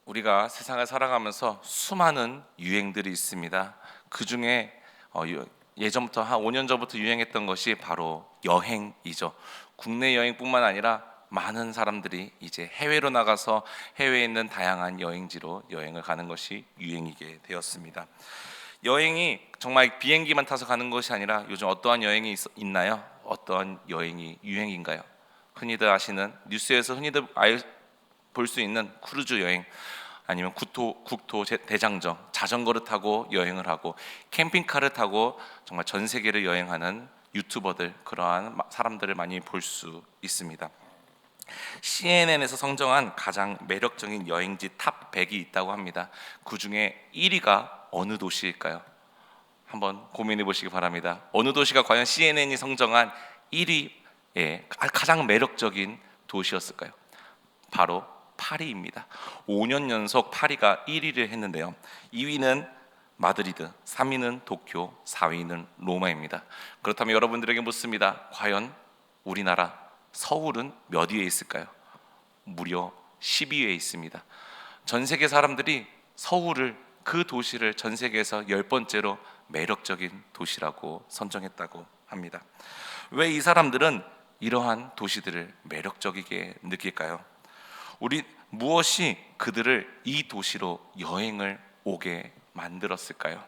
우리가 세상을 살아가면서 수많은 유행들이 있습니다. 그 중에 예전부터 한 5년 전부터 유행했던 것이 바로 여행이죠. 국내 여행뿐만 아니라 많은 사람들이 이제 해외로 나가서 해외에 있는 다양한 여행지로 여행을 가는 것이 유행이게 되었습니다. 여행이 정말 비행기만 타서 가는 것이 아니라 요즘 어떠한 여행이 있나요? 어떠한 여행이 유행인가요? 흔히들 아시는 뉴스에서 흔히들 볼 수 있는 크루즈 여행, 아니면 국토 대장정, 자전거를 타고 여행을 하고 캠핑카를 타고 정말 전 세계를 여행하는 유튜버들, 그러한 사람들을 많이 볼 수 있습니다. CNN에서 선정한 가장 매력적인 여행지 탑 100이 있다고 합니다. 그 중에 1위가 어느 도시일까요? 한번 고민해 보시기 바랍니다. 어느 도시가 과연 CNN이 선정한 1위의 가장 매력적인 도시였을까요? 바로 파리입니다. 5년 연속 파리가 1위를 했는데요. 2위는 마드리드, 3위는 도쿄, 4위는 로마입니다. 그렇다면 여러분들에게 묻습니다. 과연 우리나라 서울은 몇 위에 있을까요? 무려 12위에 있습니다. 전 세계 사람들이 서울을, 그 도시를 전 세계에서 10번째로 매력적인 도시라고 선정했다고 합니다. 왜 이 사람들은 이러한 도시들을 매력적이게 느낄까요? 무엇이 그들을 이 도시로 여행을 오게 만들었을까요?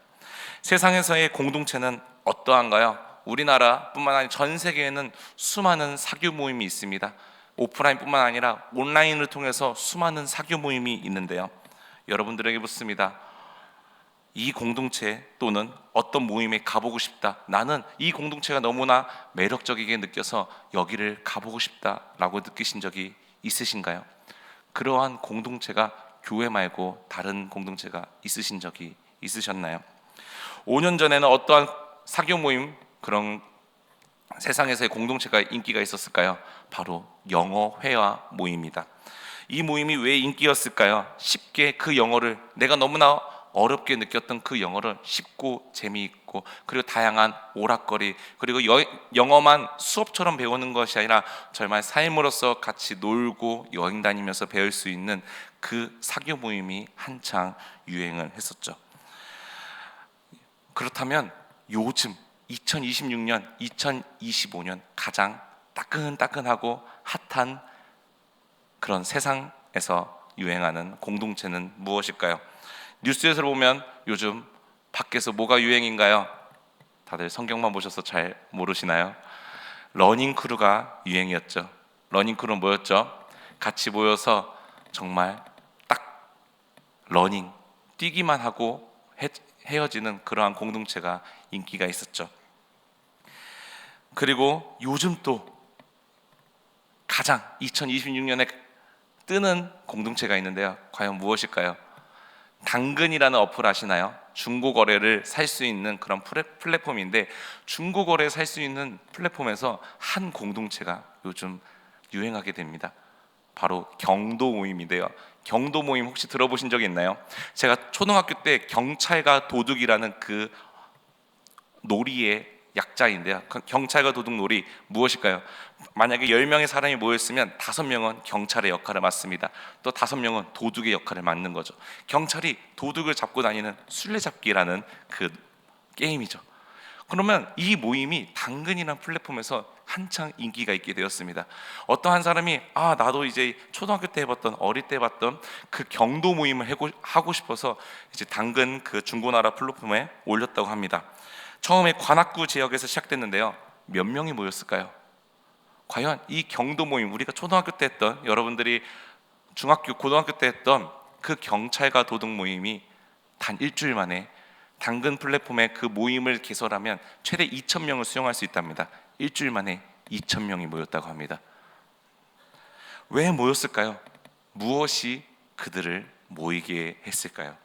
세상에서의 공동체는 어떠한가요? 우리나라뿐만 아니라 전 세계에는 수많은 사교 모임이 있습니다. 오프라인뿐만 아니라 온라인을 통해서 수많은 사교 모임이 있는데요. 여러분들에게 묻습니다. 이 공동체 또는 어떤 모임에 가보고 싶다, 나는 이 공동체가 너무나 매력적이게 느껴서 여기를 가보고 싶다라고 느끼신 적이 있으신가요? 그러한 공동체가 교회 말고 다른 공동체가 있으신 적이 있으셨나요? 5년 전에는 어떠한 사교 모임, 그런 세상에서의 공동체가 인기가 있었을까요? 바로 영어 회화 모임입니다. 이 모임이 왜 인기였을까요? 쉽게 그 영어를, 내가 너무나 어렵게 느꼈던 그 영어를 쉽고 재미있고, 그리고 다양한 오락거리, 그리고 영어만 수업처럼 배우는 것이 아니라 정말 삶으로서 같이 놀고 여행 다니면서 배울 수 있는 그 사교 모임이 한창 유행을 했었죠. 그렇다면 요즘 2026년, 2025년 가장 따끈따끈하고 핫한 그런 세상에서 유행하는 공동체는 무엇일까요? 뉴스에서 보면 요즘 밖에서 뭐가 유행인가요? 다들 성경만 보셔서 잘 모르시나요? 러닝크루가 유행이었죠. 러닝크루는 뭐였죠? 같이 모여서 정말 딱 러닝, 뛰기만 하고 헤어지는 그러한 공동체가 인기가 있었죠. 그리고 요즘 또 가장 2026년에 뜨는 공동체가 있는데요. 과연 무엇일까요? 당근이라는 어플 아시나요? 중고거래를 살 수 있는 그런 플랫폼인데, 중고거래 살 수 있는 플랫폼에서 한 공동체가 요즘 유행하게 됩니다. 바로 경도 모임인데요. 경도 모임 혹시 들어보신 적이 있나요? 제가 초등학교 때 경찰과 도둑이라는 그 놀이의 약자인데요. 경찰과 도둑 놀이 무엇일까요? 만약에 10명의 사람이 모였으면 5명은 경찰의 역할을 맡습니다. 또 5명은 도둑의 역할을 맡는 거죠. 경찰이 도둑을 잡고 다니는 술래잡기라는 그 게임이죠. 그러면 이 모임이 당근이라는 플랫폼에서 한창 인기가 있게 되었습니다. 어떤 한 사람이 나도 이제 초등학교 때 해봤던, 어릴 때 봤던 그 경도 모임을 하고 싶어서 이제 당근 그 중고나라 플랫폼에 올렸다고 합니다. 처음에 관악구 지역에서 시작됐는데요. 몇 명이 모였을까요? 과연 이 경도 모임, 우리가 초등학교 때 했던, 여러분들이 중학교, 고등학교 때 했던 그 경찰과 도둑 모임이 단 일주일 만에 당근 플랫폼에 그 모임을 개설하면 최대 2,000명을 수용할 수 있답니다. 일주일 만에 2,000명이 모였다고 합니다. 왜 모였을까요? 무엇이 그들을 모이게 했을까요?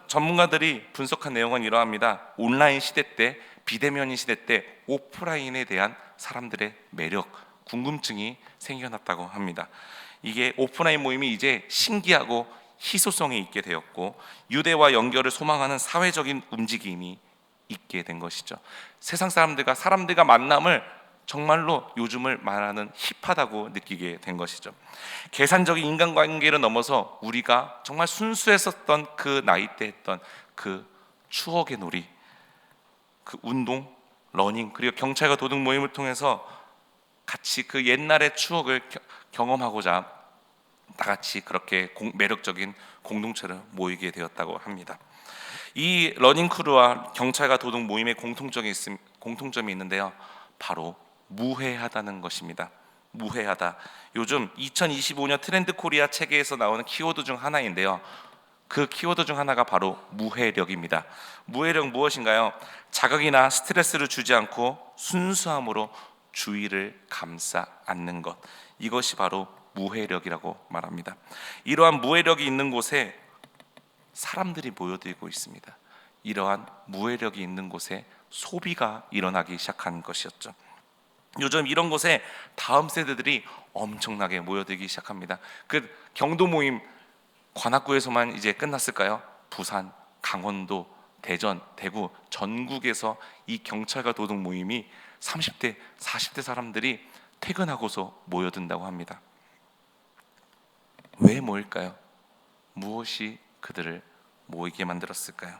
전문가들이 분석한 내용은 이러합니다. 온라인 시대 때, 비대면인 시대 때 오프라인에 대한 사람들의 매력, 궁금증이 생겨났다고 합니다. 이게 오프라인 모임이 이제 신기하고 희소성이 있게 되었고, 유대와 연결을 소망하는 사회적인 움직임이 있게 된 것이죠. 세상 사람들과 만남을 정말로 요즘을 말하는 힙하다고 느끼게 된 것이죠. 계산적인 인간관계를 넘어서 우리가 정말 순수했었던 그 나이 때 했던 그 추억의 놀이, 그 운동, 러닝, 그리고 경찰과 도둑 모임을 통해서 같이 그 옛날의 추억을 경험하고자 다 같이 그렇게 매력적인 공동체를 모이게 되었다고 합니다. 이 러닝 크루와 경찰과 도둑 모임의 공통점이 있는데요, 바로 무해하다는 것입니다. 무해하다. 요즘 2025년 트렌드 코리아 체계에서 나오는 키워드 중 하나인데요, 그 키워드 중 하나가 바로 무해력입니다. 무해력 무엇인가요? 자극이나 스트레스를 주지 않고 순수함으로 주의를 감싸 안는 것, 이것이 바로 무해력이라고 말합니다. 이러한 무해력이 있는 곳에 사람들이 모여들고 있습니다. 이러한 무해력이 있는 곳에 소비가 일어나기 시작한 것이었죠. 요즘 이런 곳에 다음 세대들이 엄청나게 모여들기 시작합니다. 그 경도 모임 관악구에서만 이제 끝났을까요? 부산, 강원도, 대전, 대구, 전국에서 이 경찰과 도둑 모임이 30대, 40대 사람들이 퇴근하고서 모여든다고 합니다. 왜 모일까요? 무엇이 그들을 모이게 만들었을까요?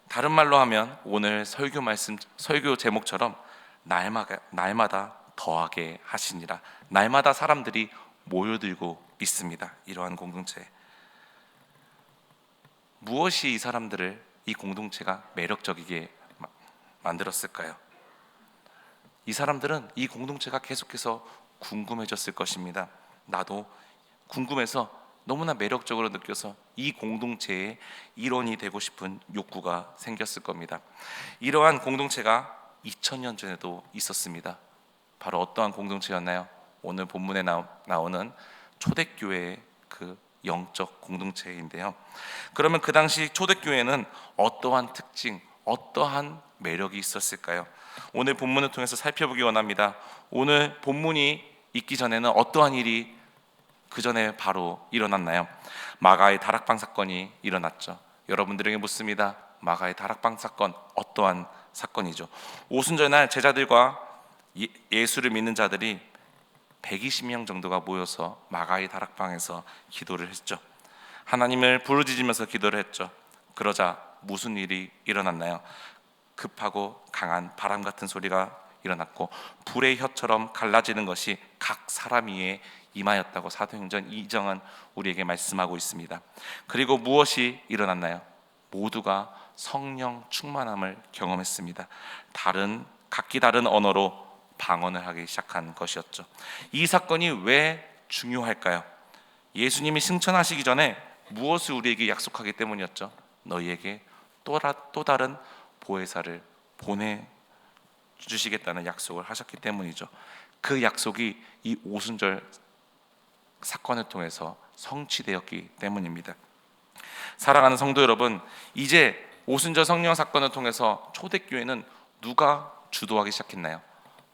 다른 말로 하면 오늘 설교 제목처럼 날마다 더하게 하시니라. 날마다 사람들이 모여들고 있습니다. 이러한 공동체. 무엇이 이 사람들을, 이 공동체가 매력적이게 만들었을까요? 이 사람들은 이 공동체가 계속해서 궁금해졌을 것입니다. 나도 궁금해서 너무나 매력적으로 느껴서 이 공동체의 일원이 되고 싶은 욕구가 생겼을 겁니다. 이러한 공동체가 2000년 전에도 있었습니다. 바로 어떠한 공동체였나요? 오늘 본문에 나오는 초대교회의 그 영적 공동체인데요. 그러면 그 당시 초대교회는 어떠한 특징, 어떠한 매력이 있었을까요? 오늘 본문을 통해서 살펴보기 원합니다. 오늘 본문이 있기 전에는 어떠한 일이 그 전에 바로 일어났나요? 마가의 다락방 사건이 일어났죠. 여러분들에게 묻습니다. 마가의 다락방 사건, 어떠한 사건이죠? 오순절날 제자들과 예수를 믿는 자들이 120명 정도가 모여서 마가의 다락방에서 기도를 했죠. 하나님을 부르짖으면서 기도를 했죠. 그러자 무슨 일이 일어났나요? 급하고 강한 바람 같은 소리가 일어났고 불의 혀처럼 갈라지는 것이 각 사람 위에 임하였다고 사도행전 2장은 우리에게 말씀하고 있습니다. 그리고 무엇이 일어났나요? 모두가 성령 충만함을 경험했습니다. 각기 다른 언어로 방언을 하기 시작한 것이었죠. 이 사건이 왜 중요할까요? 예수님이 승천하시기 전에 무엇을 우리에게 약속하기 때문이었죠. 너희에게 또 다른 보혜사를 보내주시겠다는 약속을 하셨기 때문이죠. 그 약속이 이 오순절 사건을 통해서 성취되었기 때문입니다. 사랑하는 성도 여러분, 이제 오순절 성령 사건을 통해서 초대교회는 누가 주도하기 시작했나요?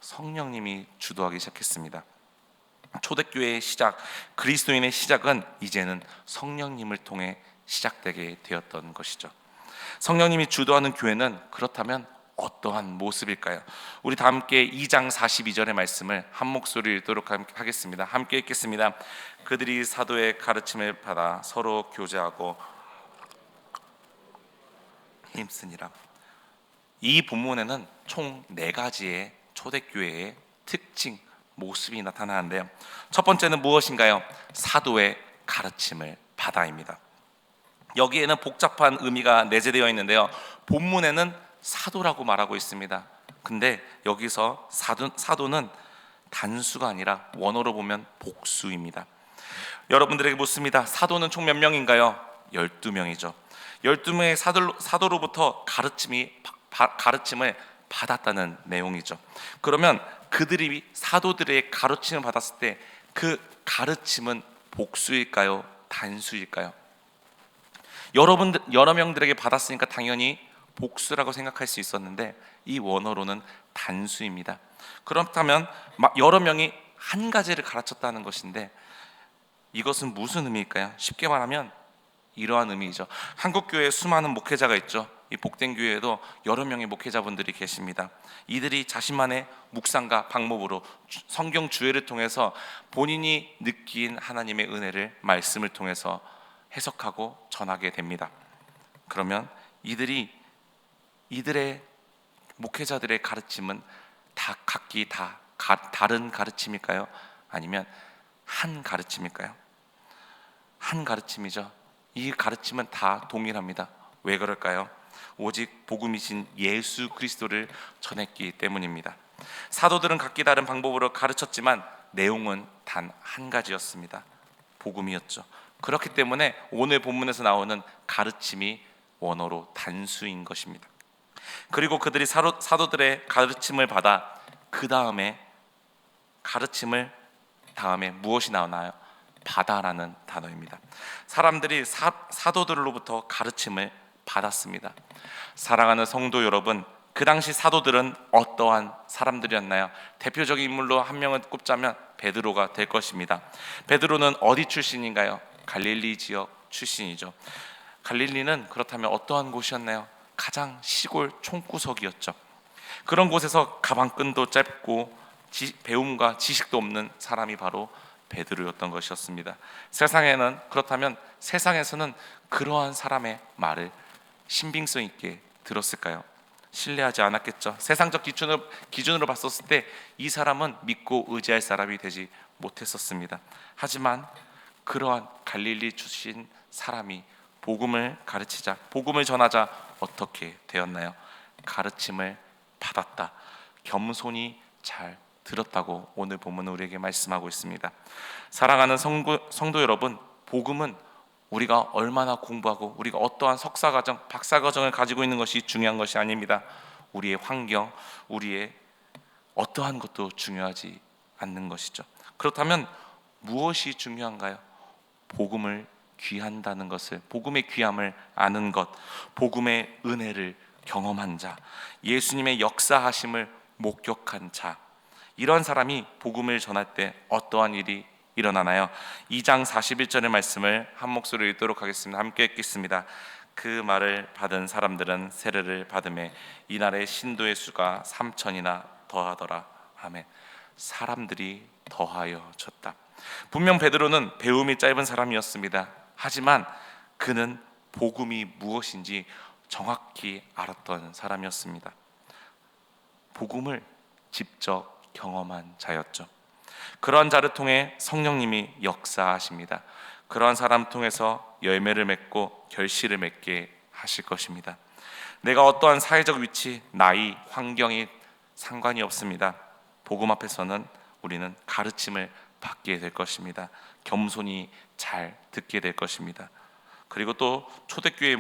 성령님이 주도하기 시작했습니다. 초대교회의 시작, 그리스도인의 시작은 이제는 성령님을 통해 시작되게 되었던 것이죠. 성령님이 주도하는 교회는 그렇다면 어떠한 모습일까요? 우리 다 함께 2장 42절의 말씀을 한 목소리 읽도록 하겠습니다. 함께 읽겠습니다. 그들이 사도의 가르침을 받아 서로 교제하고 힘쓰니라. 이 본문에는 총 4가지의 초대교회의 특징, 모습이 나타나는데요. 첫 번째는 무엇인가요? 사도의 가르침을 받아입니다. 여기에는 복잡한 의미가 내재되어 있는데요. 본문에는 사도라고 말하고 있습니다. 근데 여기서 사도는 단수가 아니라 원어로 보면 복수입니다. 여러분들에게 묻습니다. 사도는 총 몇 명인가요? 12명이죠. 12명의 사도로부터 가르침을 받았다는 내용이죠. 그러면 그들이 사도들의 가르침을 받았을 때 그 가르침은 복수일까요? 단수일까요? 여러 명들에게 받았으니까 당연히 복수라고 생각할 수 있었는데 이 원어로는 단수입니다. 그렇다면 여러 명이 한 가지를 가르쳤다는 것인데 이것은 무슨 의미일까요? 쉽게 말하면 이러한 의미이죠. 한국교회에 수많은 목회자가 있죠. 이 복된 교회에도 여러 명의 목회자분들이 계십니다. 이들이 자신만의 묵상과 방법으로 성경 주해를 통해서 본인이 느낀 하나님의 은혜를 말씀을 통해서 해석하고 전하게 됩니다. 그러면 이들의 목회자들의 가르침은 다 각기 다른 가르침일까요? 아니면 한 가르침일까요? 한 가르침이죠. 이 가르침은 다 동일합니다. 왜 그럴까요? 오직 복음이신 예수 그리스도를 전했기 때문입니다. 사도들은 각기 다른 방법으로 가르쳤지만 내용은 단 한 가지였습니다. 복음이었죠. 그렇기 때문에 오늘 본문에서 나오는 가르침이 원어로 단수인 것입니다. 그리고 그들이 사도들의 가르침을 받아 그 다음에 무엇이 나오나요? 받아라는 단어입니다. 사람들이 사도들로부터 가르침을 받았습니다. 사랑하는 성도 여러분, 그 당시 사도들은 어떠한 사람들이었나요? 대표적인 인물로 한 명을 꼽자면 베드로가 될 것입니다. 베드로는 어디 출신인가요? 갈릴리 지역 출신이죠. 갈릴리는 그렇다면 어떠한 곳이었나요? 가장 시골 촌구석이었죠. 그런 곳에서 가방끈도 짧고 배움과 지식도 없는 사람이 바로 베드로였던 것이었습니다. 그렇다면 세상에서는 그러한 사람의 말을 신빙성 있게 들었을까요? 신뢰하지 않았겠죠. 세상적 기준으로 봤었을 때 이 사람은 믿고 의지할 사람이 되지 못했었습니다. 하지만 그러한 갈릴리 출신 사람이 복음을 가르치자, 복음을 전하자 어떻게 되었나요? 가르침을 받았다. 겸손히 잘 들었다고 오늘 본문은 우리에게 말씀하고 있습니다. 사랑하는 성도 여러분, 복음은 우리가 얼마나 공부하고 우리가 어떠한 석사과정, 박사과정을 가지고 있는 것이 중요한 것이 아닙니다. 우리의 환경, 우리의 어떠한 것도 중요하지 않는 것이죠. 그렇다면 무엇이 중요한가요? 복음을 귀한다는 것을, 복음의 귀함을 아는 것, 복음의 은혜를 경험한 자, 예수님의 역사하심을 목격한 자, 이런 사람이 복음을 전할 때 어떠한 일이 일어나나요? 2장 41절의 말씀을 한 목소리로 읽도록 하겠습니다. 함께 읽겠습니다. 그 말을 받은 사람들은 세례를 받음에 이날의 신도의 수가 3,000이나 더하더라. 아멘. 사람들이 더하여졌다. 분명 베드로는 배움이 짧은 사람이었습니다. 하지만 그는 복음이 무엇인지 정확히 알았던 사람이었습니다. 복음을 직접 경험한 자였죠. 그러한 자를 통해 성령님이 역사하십니다. 그러한 사람 통해서 열매를 맺고 결실을 맺게 하실 것입니다. 내가 어떠한 사회적 위치, 나이, 환경이 상관이 없습니다. 복음 앞에서는 우리는 가르침을 받게 될 것입니다. 겸손히 잘 듣게 될 것입니다. 그리고 또 초대교회의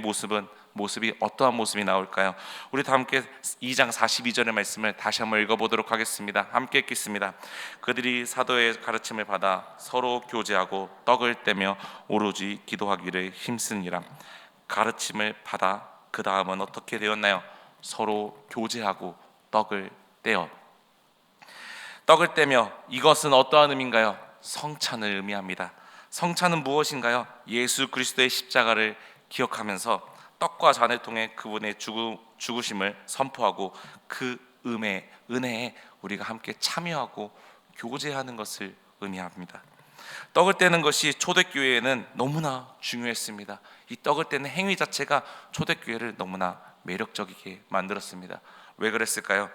모습이 어떠한 모습이 나올까요? 우리 다 함께 2장 42절의 말씀을 다시 한번 읽어보도록 하겠습니다. 함께 읽겠습니다. 그들이 사도의 가르침을 받아 서로 교제하고 떡을 떼며 오로지 기도하기를 힘쓰니라. 가르침을 받아 그 다음은 어떻게 되었나요? 서로 교제하고 떡을 떼어. 떡을 떼며, 이것은 어떠한 의미인가요? 성찬을 의미합니다. 성찬은 무엇인가요? 예수 그리스도의 십자가를 기억하면서 떡과 잔을 통해 그분의 죽으심을 선포하고 그 은혜에 우리가 함께 참여하고 교제하는 것을 의미합니다. 떡을 떼는 것이 초대교회에는 너무나 중요했습니다. 이 떡을 떼는 행위 자체가 초대교회를 너무나 매력적이게 만들었습니다. 왜 그랬을까요?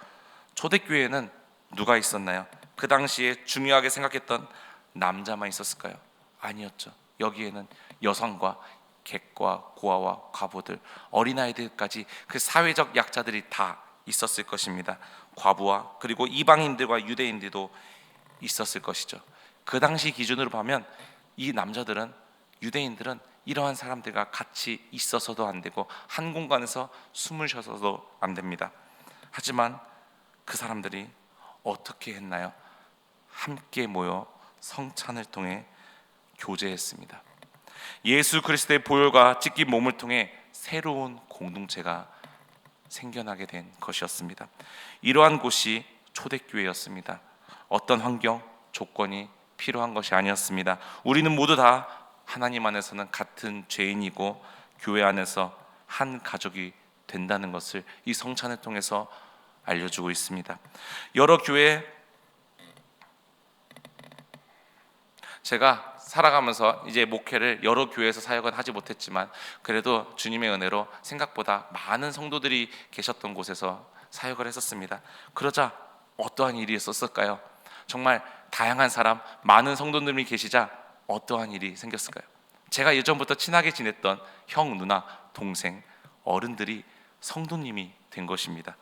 초대교회에는 누가 있었나요? 그 당시에 중요하게 생각했던 남자만 있었을까요? 아니었죠. 여기에는 여성과 객과 고아와 과부들, 어린아이들까지 그 사회적 약자들이 다 있었을 것입니다. 과부와 그리고 이방인들과 유대인들도 있었을 것이죠. 그 당시 기준으로 보면 이 남자들은, 유대인들은 이러한 사람들과 같이 있어서도 안 되고 한 공간에서 숨을 쉬어서도 안 됩니다. 하지만 그 사람들이 어떻게 했나요? 함께 모여 성찬을 통해 교제했습니다. 예수 그리스도의 보혈과 찢긴 몸을 통해 새로운 공동체가 생겨나게 된 것이었습니다. 이러한 곳이 초대교회였습니다. 어떤 환경, 조건이 필요한 것이 아니었습니다. 우리는 모두 다 하나님 안에서는 같은 죄인이고 교회 안에서 한 가족이 된다는 것을 이 성찬을 통해서 알려주고 있습니다. 여러 교회, 제가 살아가면서 이제 목회를 여러 교회에서 사역은 하지 못했지만 그래도 주님의 은혜로 생각보다 많은 성도들이 계셨던 곳에서 사역을 했었습니다. 그러자 어떠한 일이 있었을까요? 정말 다양한 사람, 많은 성도들이 계시자 어떠한 일이 생겼을까요? 제가 예전부터 친하게 지냈던 형, 누나, 동생, 어른들이 성도님이 된 것입니다.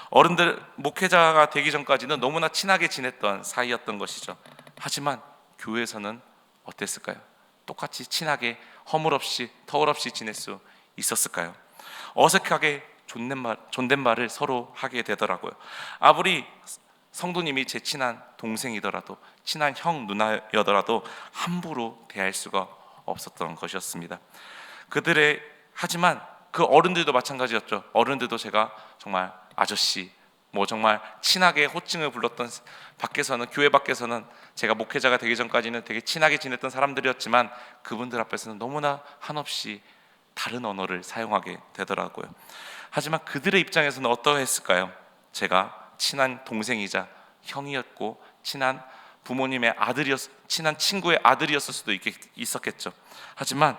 어른들, 목회자가 되기 전까지는 너무나 친하게 지냈던 사이였던 것이죠. 하지만 교회에서는 어땠을까요? 똑같이 친하게 허물없이 터울없이 지낼 수 있었을까요? 어색하게 존댓말을 서로 하게 되더라고요. 아무리 성도님이 제 친한 동생이더라도, 친한 형 누나여더라도 함부로 대할 수가 없었던 것이었습니다. 하지만 그 어른들도 마찬가지였죠. 어른들도 제가 정말 아저씨, 정말 친하게 호칭을 불렀던, 밖에서는, 교회 밖에서는 제가 목회자가 되기 전까지는 되게 친하게 지냈던 사람들이었지만 그분들 앞에서는 너무나 한없이 다른 언어를 사용하게 되더라고요. 하지만 그들의 입장에서는 어떠했을까요? 제가 친한 동생이자 형이었고 친한 부모님의 친한 친구의 아들이었을 수도 있었겠죠. 하지만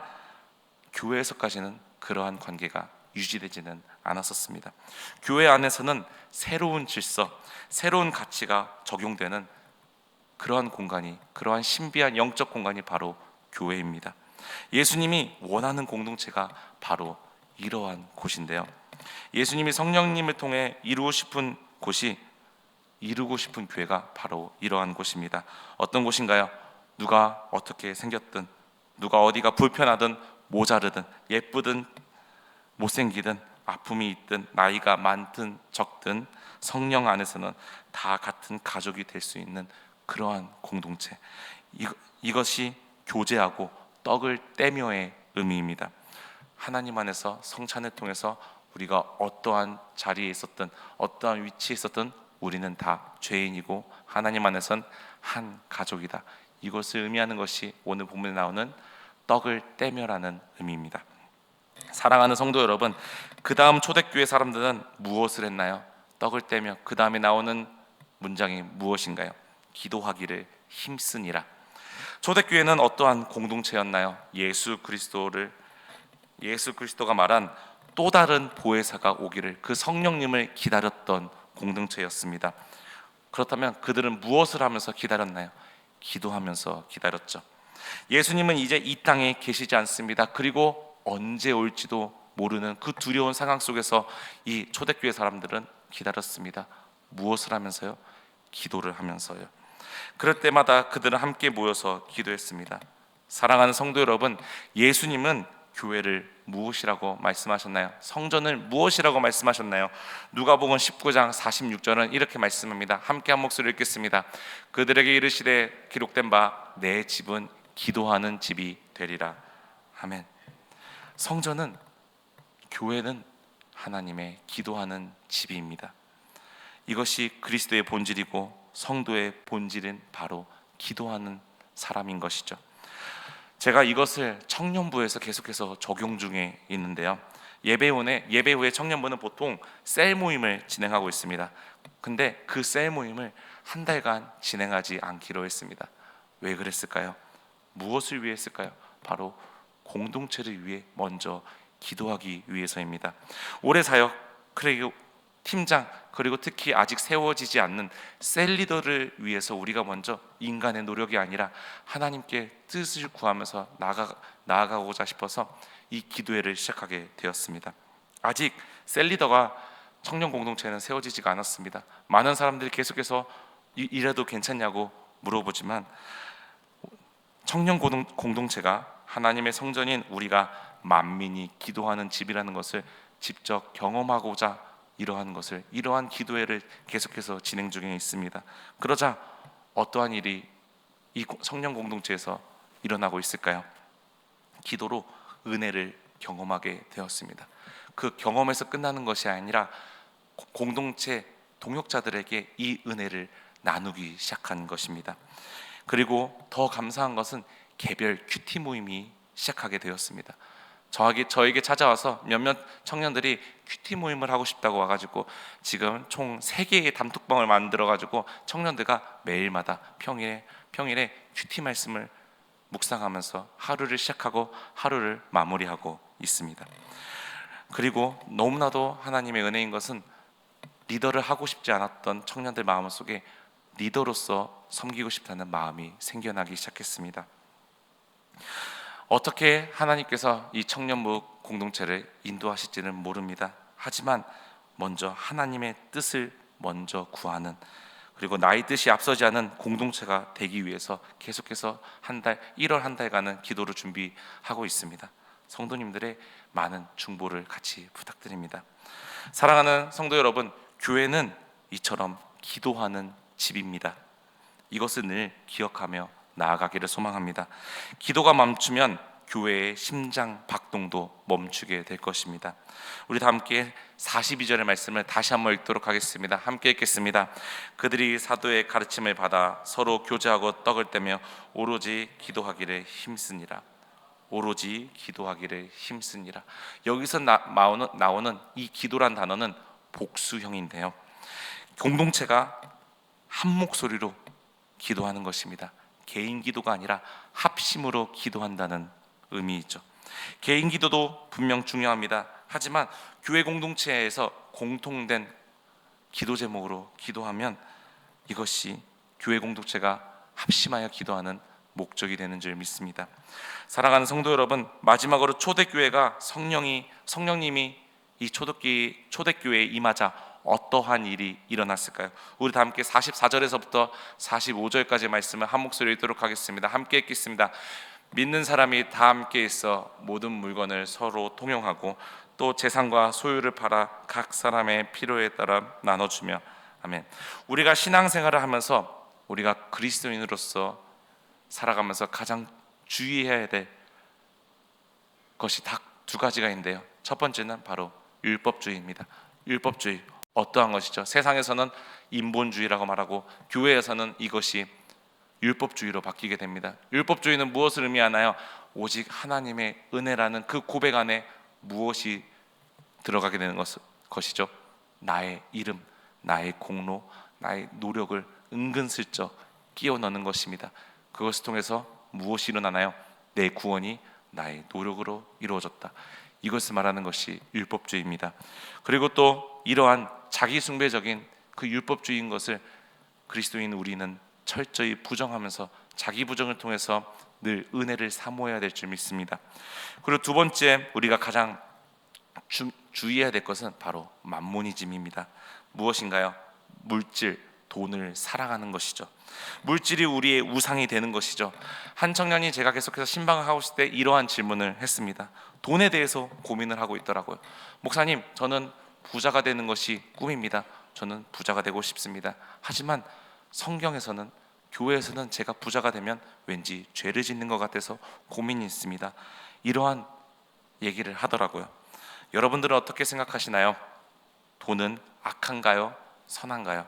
교회에서까지는 그러한 관계가 유지되지는 않았었습니다. 교회 안에서는 새로운 질서, 새로운 가치가 적용되는 그러한 공간이, 그러한 신비한 영적 공간이 바로 교회입니다. 예수님이 원하는 공동체가 바로 이러한 곳인데요. 예수님이 성령님을 통해 이루고 싶은 교회가 바로 이러한 곳입니다. 어떤 곳인가요? 누가 어떻게 생겼든, 누가 어디가 불편하든 모자르든 예쁘든 못생기든 아픔이 있든 나이가 많든 적든 성령 안에서는 다 같은 가족이 될 수 있는 그러한 공동체, 이것이 교제하고 떡을 떼며의 의미입니다. 하나님 안에서 성찬을 통해서 우리가 어떠한 자리에 있었든 어떠한 위치에 있었든 우리는 다 죄인이고 하나님 안에선 한 가족이다. 이것을 의미하는 것이 오늘 본문에 나오는 떡을 떼며라는 의미입니다. 사랑하는 성도 여러분, 그 다음 초대교회 사람들은 무엇을 했나요? 떡을 떼며 그 다음에 나오는 문장이 무엇인가요? 기도하기를 힘쓰니라. 초대교회는 어떠한 공동체였나요? 예수 그리스도가 말한 또 다른 보혜사가 오기를, 그 성령님을 기다렸던 공동체였습니다. 그렇다면 그들은 무엇을 하면서 기다렸나요? 기도하면서 기다렸죠. 예수님은 이제 이 땅에 계시지 않습니다. 그리고 언제 올지도 모르는 그 두려운 상황 속에서 이 초대교회 사람들은 기다렸습니다. 무엇을 하면서요? 기도를 하면서요. 그럴 때마다 그들은 함께 모여서 기도했습니다. 사랑하는 성도 여러분, 예수님은 교회를 무엇이라고 말씀하셨나요? 성전을 무엇이라고 말씀하셨나요? 누가복음 19장 46절은 이렇게 말씀합니다. 함께 한 목소리를 읽겠습니다. 그들에게 이르시되 기록된 바 내 집은 기도하는 집이 되리라. 아멘. 성전은, 교회는 하나님의 기도하는 집입니다. 이것이 그리스도의 본질이고 성도의 본질은 바로 기도하는 사람인 것이죠. 제가 이것을 청년부에서 계속해서 적용 중에 있는데요. 예배 후에 청년부는 보통 셀 모임을 진행하고 있습니다. 근데 그 셀 모임을 한 달간 진행하지 않기로 했습니다. 왜 그랬을까요? 무엇을 위해 했을까요? 바로 공동체를 위해 먼저 기도하기 위해서입니다. 올해 사역, 그리고 팀장, 그리고 특히 아직 세워지지 않는 셀 리더를 위해서 우리가 먼저 인간의 노력이 아니라 하나님께 뜻을 구하면서 나아가고자 싶어서 이 기도회를 시작하게 되었습니다. 아직 셀 리더가 청년 공동체는 세워지지가 않았습니다. 많은 사람들이 계속해서 이래도 괜찮냐고 물어보지만 청년 공동체가 하나님의 성전인 우리가 만민이 기도하는 집이라는 것을 직접 경험하고자 이러한 기도회를 계속해서 진행 중에 있습니다. 그러자 어떠한 일이 이 청년 공동체에서 일어나고 있을까요? 기도로 은혜를 경험하게 되었습니다. 그 경험에서 끝나는 것이 아니라 공동체 동역자들에게 이 은혜를 나누기 시작한 것입니다. 그리고 더 감사한 것은 개별 큐티 모임이 시작하게 되었습니다. 저에게 찾아와서 몇몇 청년들이 큐티 모임을 하고 싶다고 와가지고 지금 총 3개의 단톡방을 만들어가지고 청년들과 매일마다 평일에 큐티 말씀을 묵상하면서 하루를 시작하고 하루를 마무리하고 있습니다. 그리고 너무나도 하나님의 은혜인 것은 리더를 하고 싶지 않았던 청년들 마음속에 리더로서 섬기고 싶다는 마음이 생겨나기 시작했습니다. 어떻게 하나님께서 이 청년부 공동체를 인도하실지는 모릅니다. 하지만 먼저 하나님의 뜻을 먼저 구하는, 그리고 나의 뜻이 앞서지 않은 공동체가 되기 위해서 계속해서 1월 한 달간은 기도를 준비하고 있습니다. 성도님들의 많은 중보를 같이 부탁드립니다. 사랑하는 성도 여러분, 교회는 이처럼 기도하는 집입니다. 이것을 늘 기억하며 나아가기를 소망합니다. 기도가 멈추면 교회의 심장 박동도 멈추게 될 것입니다. 우리 다 함께 42절의 말씀을 다시 한번 읽도록 하겠습니다. 함께 읽겠습니다. 그들이 사도의 가르침을 받아 서로 교제하고 떡을 떼며 오로지 기도하기를 힘쓰니라. 오로지 기도하기를 힘쓰니라. 여기서 나오는 이 기도란 단어는 복수형인데요, 공동체가 한 목소리로 기도하는 것입니다. 개인 기도가 아니라 합심으로 기도한다는 의미이죠. 개인 기도도 분명 중요합니다. 하지만 교회 공동체에서 공통된 기도 제목으로 기도하면 이것이 교회 공동체가 합심하여 기도하는 목적이 되는 줄 믿습니다. 사랑하는 성도 여러분, 마지막으로 초대교회가 성령님이 이 초대교회에 임하자 어떠한 일이 일어났을까요? 우리 다 함께 44절에서부터 45절까지 말씀을 한 목소리로 읽도록 하겠습니다. 함께 읽겠습니다. 믿는 사람이 다 함께 있어 모든 물건을 서로 통용하고 또 재산과 소유를 팔아 각 사람의 필요에 따라 나눠주며. 아멘. 우리가 신앙생활을 하면서 우리가 그리스도인으로서 살아가면서 가장 주의해야 될 것이 딱 2가지가 있는데요, 첫 번째는 바로 율법주의입니다. 율법주의, 어떠한 것이죠? 세상에서는 인본주의라고 말하고 교회에서는 이것이 율법주의로 바뀌게 됩니다. 율법주의는 무엇을 의미하나요? 오직 하나님의 은혜라는 그 고백 안에 무엇이 들어가게 되는 것이죠? 나의 이름, 나의 공로, 나의 노력을 은근슬쩍 끼워 넣는 것입니다. 그것을 통해서 무엇이 일어나나요? 내 구원이 나의 노력으로 이루어졌다. 이것을 말하는 것이 율법주의입니다. 그리고 또 이러한 자기숭배적인 그 율법주의인 것을 그리스도인 우리는 철저히 부정하면서 자기 부정을 통해서 늘 은혜를 사모해야 될 줄 믿습니다. 그리고 2번째, 우리가 가장 주의해야 될 것은 바로 만모니즘입니다. 무엇인가요? 물질, 돈을 사랑하는 것이죠. 물질이 우리의 우상이 되는 것이죠. 한 청년이 제가 계속해서 신방을 하고 있을 때 이러한 질문을 했습니다. 돈에 대해서 고민을 하고 있더라고요. 목사님, 저는 부자가 되는 것이 꿈입니다. 저는 부자가 되고 싶습니다. 하지만 성경에서는, 교회에서는 제가 부자가 되면 왠지 죄를 짓는 것 같아서 고민이 있습니다. 이러한 얘기를 하더라고요. 여러분들은 어떻게 생각하시나요? 돈은 악한가요? 선한가요?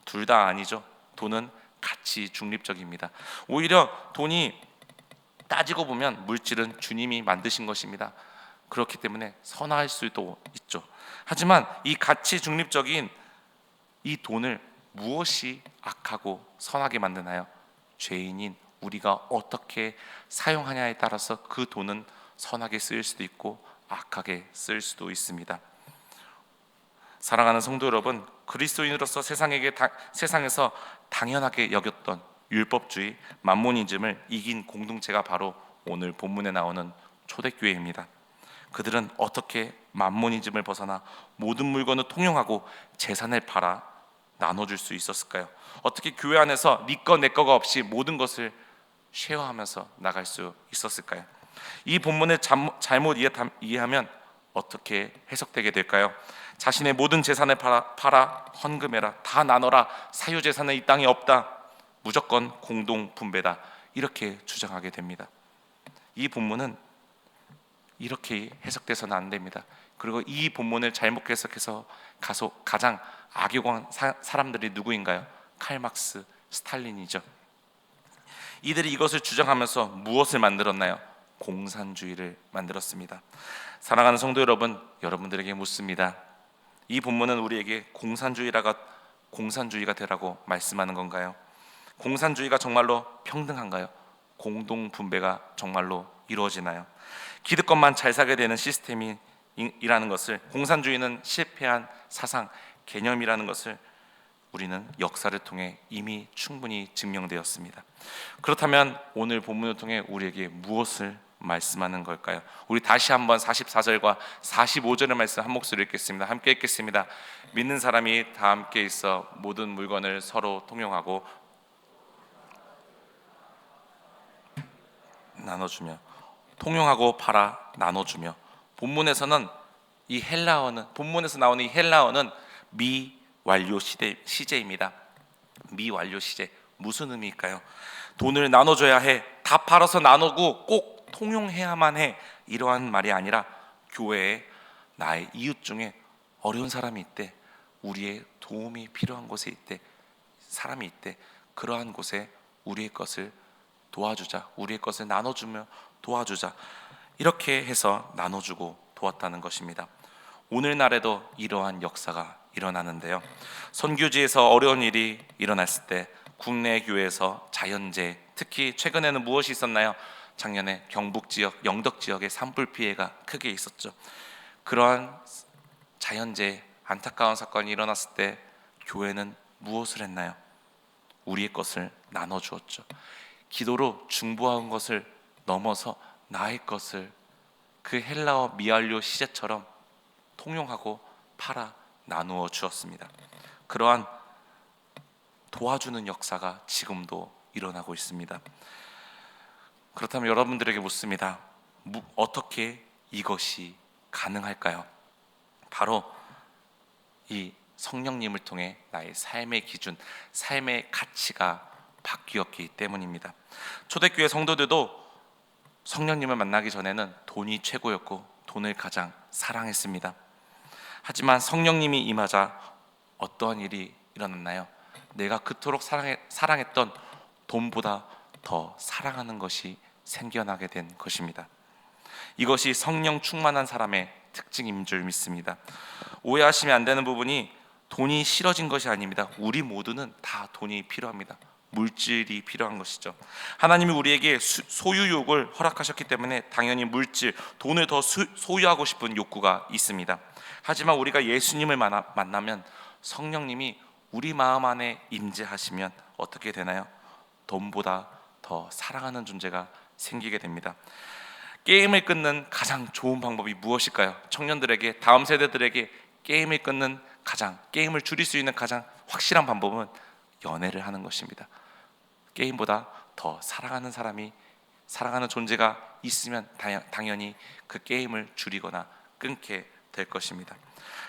둘 다 아니죠. 돈은 가치 중립적입니다. 오히려 돈이 따지고 보면 물질은 주님이 만드신 것입니다. 그렇기 때문에 선할 수도 있죠. 하지만 이 가치 중립적인 이 돈을 무엇이 악하고 선하게 만드나요? 죄인인 우리가 어떻게 사용하냐에 따라서 그 돈은 선하게 쓰일 수도 있고 악하게 쓸 수도 있습니다. 사랑하는 성도 여러분, 그리스도인으로서 세상에서 당연하게 여겼던 율법주의, 만모니즘을 이긴 공동체가 바로 오늘 본문에 나오는 초대교회입니다. 그들은 어떻게 만모니즘을 벗어나 모든 물건을 통용하고 재산을 팔아 나눠줄 수 있었을까요? 어떻게 교회 안에서 네 거 내 거가 없이 모든 것을 쉐어하면서 나갈 수 있었을까요? 이 본문을 잘못 이해하면 어떻게 해석되게 될까요? 자신의 모든 재산을 팔아 헌금해라, 다 나눠라, 사유재산은 이 땅에 없다, 무조건 공동 분배다, 이렇게 주장하게 됩니다. 이 본문은 이렇게 해석돼서는 안 됩니다. 그리고 이 본문을 잘못 해석해서 가장 악용한 사람들이 누구인가요? 칼막스, 스탈린이죠. 이들이 이것을 주장하면서 무엇을 만들었나요? 공산주의를 만들었습니다. 사랑하는 성도 여러분, 여러분들에게 묻습니다. 이 본문은 우리에게 공산주의가 되라고 말씀하는 건가요? 공산주의가 정말로 평등한가요? 공동 분배가 정말로 이루어지나요? 기득권만 잘 살게 되는 시스템이라는 것을, 공산주의는 실패한 사상, 개념이라는 것을 우리는 역사를 통해 이미 충분히 증명되었습니다. 그렇다면 오늘 본문을 통해 우리에게 무엇을 말씀하는 걸까요? 우리 다시 한번 44절과 45절의 말씀 한 목소리로 읽겠습니다. 함께 읽겠습니다. 믿는 사람이 다 함께 있어 모든 물건을 서로 통용하고 나눠주며, 통용하고 팔아 나눠주며. 본문에서 나오는 이 헬라어는 미완료 시제입니다. 미완료 시제, 무슨 의미일까요? 돈을 나눠줘야 해, 다 팔아서 나누고 꼭 통용해야만 해, 이러한 말이 아니라 교회에 나의 이웃 중에 어려운 사람이 있대, 우리의 도움이 필요한 곳에 있대, 사람이 있대, 그러한 곳에 우리의 것을 도와주자, 우리의 것을 나눠주며 도와주자, 이렇게 해서 나눠주고 도왔다는 것입니다. 오늘날에도 이러한 역사가 일어나는데요, 선교지에서 어려운 일이 일어났을 때 국내 교회에서 자연재해, 특히 최근에는 무엇이 있었나요? 작년에 경북 지역, 영덕 지역에 산불 피해가 크게 있었죠. 그러한 자연재해, 안타까운 사건이 일어났을 때 교회는 무엇을 했나요? 우리의 것을 나눠주었죠. 기도로 중보한 것을 넘어서 나의 것을 그 헬라어 미완료 시제처럼 통용하고 팔아 나누어 주었습니다. 그러한 도와주는 역사가 지금도 일어나고 있습니다. 그렇다면 여러분들에게 묻습니다. 어떻게 이것이 가능할까요? 바로 이 성령님을 통해 나의 삶의 기준, 삶의 가치가 바뀌었기 때문입니다. 초대교회 성도들도 성령님을 만나기 전에는 돈이 최고였고 돈을 가장 사랑했습니다. 하지만 성령님이 임하자 어떠한 일이 일어났나요? 내가 그토록 사랑했던 돈보다 더 사랑하는 것이 생겨나게 된 것입니다. 이것이 성령 충만한 사람의 특징인 줄 믿습니다. 오해하시면 안 되는 부분이 돈이 싫어진 것이 아닙니다. 우리 모두는 다 돈이 필요합니다. 물질이 필요한 것이죠. 하나님이 우리에게 소유욕을 허락하셨기 때문에 당연히 물질, 돈을 더 소유하고 싶은 욕구가 있습니다. 하지만 우리가 예수님을 만나면 성령님이 우리 마음 안에 임재하시면 어떻게 되나요? 돈보다 더 사랑하는 존재가 생기게 됩니다. 게임을 끊는 가장 좋은 방법이 무엇일까요? 청년들에게, 다음 세대들에게 게임을 줄일 수 있는 가장 확실한 방법은 연애를 하는 것입니다. 게임보다 더 사랑하는 존재가 있으면 당연히 그 게임을 줄이거나 끊게 될 것입니다.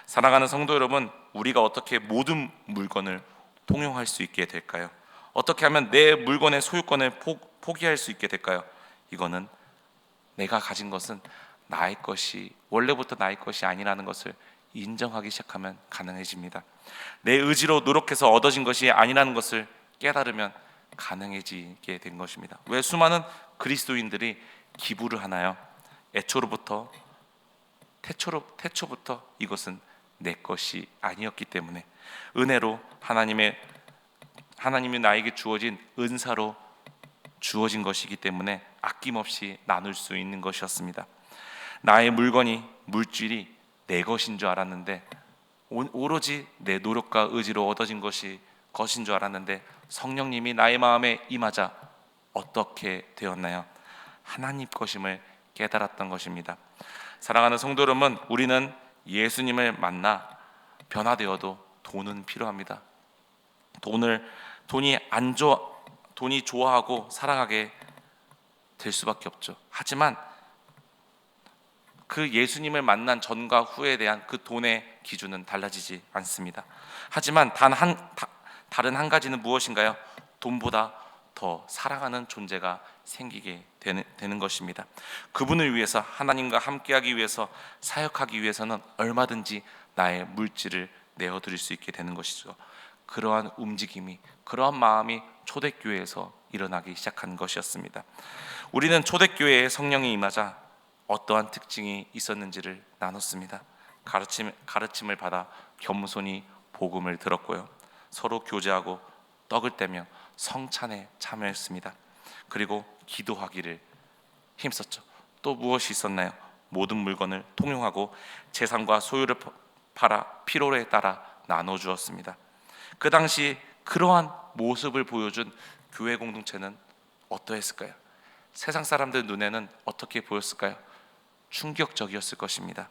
사랑하는 성도 여러분, 우리가 어떻게 모든 물건을 통용할 수 있게 될까요? 어떻게 하면 내 물건의 소유권을 포기할 수 있게 될까요? 이거는 내가 가진 것은 원래부터 나의 것이 아니라는 것을 인정하기 시작하면 가능해집니다. 내 의지로 노력해서 얻어진 것이 아니라는 것을 깨달으면 가능해지게 된 것입니다. 왜 수많은 그리스도인들이 기부를 하나요? 태초부터 이것은 내 것이 아니었기 때문에, 은혜로 하나님이 나에게 주어진 은사로 주어진 것이기 때문에 아낌없이 나눌 수 있는 것이었습니다. 나의 물질이 내 것인 줄 알았는데, 오로지 내 노력과 의지로 얻어진 것인 줄 알았는데, 성령님이 나의 마음에 임하자 어떻게 되었나요? 하나님 것임을 깨달았던 것입니다. 사랑하는 성도 여러분, 우리는 예수님을 만나 변화되어도 돈은 필요합니다. 돈이 좋아하고 사랑하게 될 수밖에 없죠. 하지만 그 예수님을 만난 전과 후에 대한 그 돈의 기준은 달라지지 않습니다. 하지만 다른 한 가지는 무엇인가요? 돈보다 더 사랑하는 존재가 생기게 되는 것입니다. 그분을 위해서, 하나님과 함께하기 위해서, 사역하기 위해서는 얼마든지 나의 물질을 내어드릴 수 있게 되는 것이죠. 그러한 움직임이, 그러한 마음이 초대교회에서 일어나기 시작한 것이었습니다. 우리는 초대교회에 성령이 임하자 어떠한 특징이 있었는지를 나눴습니다. 가르침을 받아 겸손히 복음을 들었고요. 서로 교제하고 떡을 떼며 성찬에 참여했습니다. 그리고 기도하기를 힘썼죠. 또 무엇이 있었나요? 모든 물건을 통용하고 재산과 소유를 팔아 필요에 따라 나눠주었습니다. 그 당시 그러한 모습을 보여준 교회 공동체는 어떠했을까요? 세상 사람들 눈에는 어떻게 보였을까요? 충격적이었을 것입니다.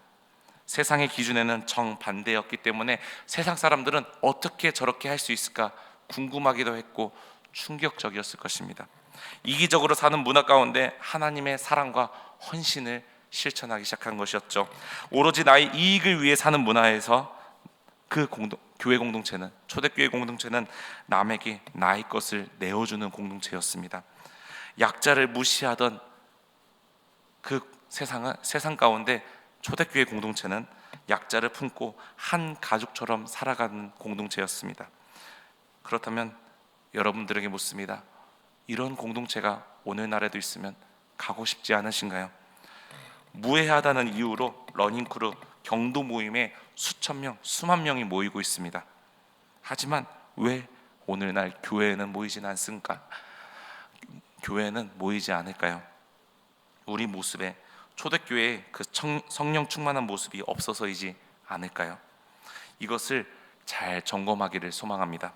세상의 기준에는 정반대였기 때문에 세상 사람들은 어떻게 저렇게 할 수 있을까 궁금하기도 했고 충격적이었을 것입니다. 이기적으로 사는 문화 가운데 하나님의 사랑과 헌신을 실천하기 시작한 것이었죠. 오로지 나의 이익을 위해 사는 문화에서 교회 공동체는, 초대교회 공동체는 남에게 나의 것을 내어주는 공동체였습니다. 약자를 무시하던 그 세상 가운데 초대교회 공동체는 약자를 품고 한 가족처럼 살아가는 공동체였습니다. 그렇다면 여러분들에게 묻습니다. 이런 공동체가 오늘날에도 있으면 가고 싶지 않으신가요? 무해하다는 이유로 러닝크루 경도 모임에 수천 명, 수만 명이 모이고 있습니다. 하지만 왜 오늘날 교회에는 모이진 않습니까? 교회는 모이지 않을까요? 우리 모습에 초대교회의 그 성령 충만한 모습이 없어서이지 않을까요? 이것을 잘 점검하기를 소망합니다.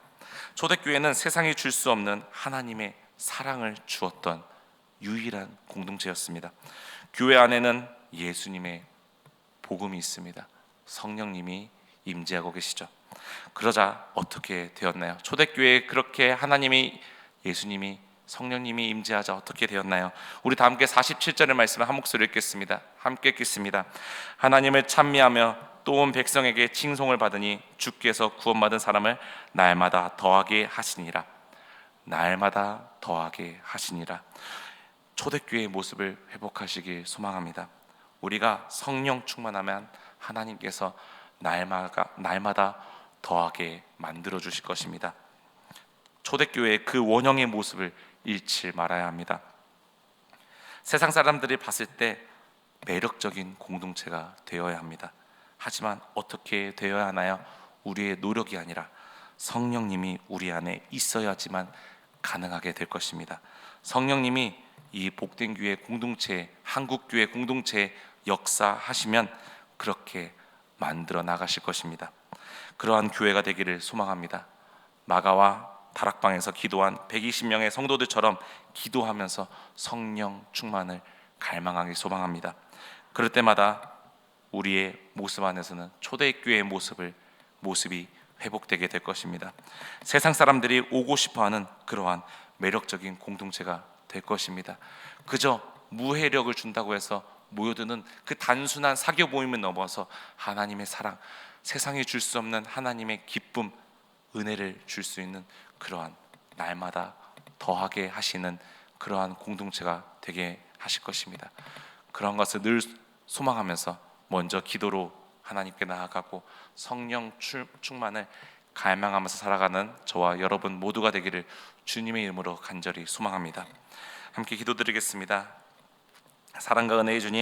초대교회는 세상이 줄 수 없는 하나님의 사랑을 주었던 유일한 공동체였습니다. 교회 안에는 예수님의 복음이 있습니다. 성령님이 임재하고 계시죠. 그러자 어떻게 되었나요? 초대교회에 그렇게 하나님이, 예수님이, 성령님이 임재하자 어떻게 되었나요? 우리 다 함께 47절의 말씀을 한 목소리로 읽겠습니다. 함께 읽겠습니다. 하나님을 찬미하며 또 온 백성에게 칭송을 받으니 주께서 구원받은 사람을 날마다 더하게 하시니라. 날마다 더하게 하시니라. 초대교회의 모습을 회복하시길 소망합니다. 우리가 성령 충만하면 하나님께서 날마다 더하게 만들어 주실 것입니다. 초대교회의 그 원형의 모습을 잃지 말아야 합니다. 세상 사람들이 봤을 때 매력적인 공동체가 되어야 합니다. 하지만 어떻게 되어야 하나요? 우리의 노력이 아니라 성령님이 우리 안에 있어야지만 가능하게 될 것입니다. 성령님이 이 복된 교회 공동체, 한국교회 공동체에 역사하시면 그렇게 만들어 나가실 것입니다. 그러한 교회가 되기를 소망합니다. 마가와 다락방에서 기도한 120명의 성도들처럼 기도하면서 성령 충만을 갈망하기 소망합니다. 그럴 때마다 우리의 모습 안에서는 초대교회의 모습이 회복되게 될 것입니다. 세상 사람들이 오고 싶어하는 그러한 매력적인 공동체가 될 것입니다. 그저 무해력을 준다고 해서 모여드는 그 단순한 사교 모임을 넘어서 하나님의 사랑, 세상이 줄 수 없는 하나님의 기쁨, 은혜를 줄 수 있는 그러한 날마다 더하게 하시는 그러한 공동체가 되게 하실 것입니다. 그런 것을 늘 소망하면서 먼저 기도로 하나님께 나아가고 성령 충만을 갈망하면서 살아가는 저와 여러분 모두가 되기를 주님의 이름으로 간절히 소망합니다. 함께 기도드리겠습니다. 사랑과 은혜의 주님,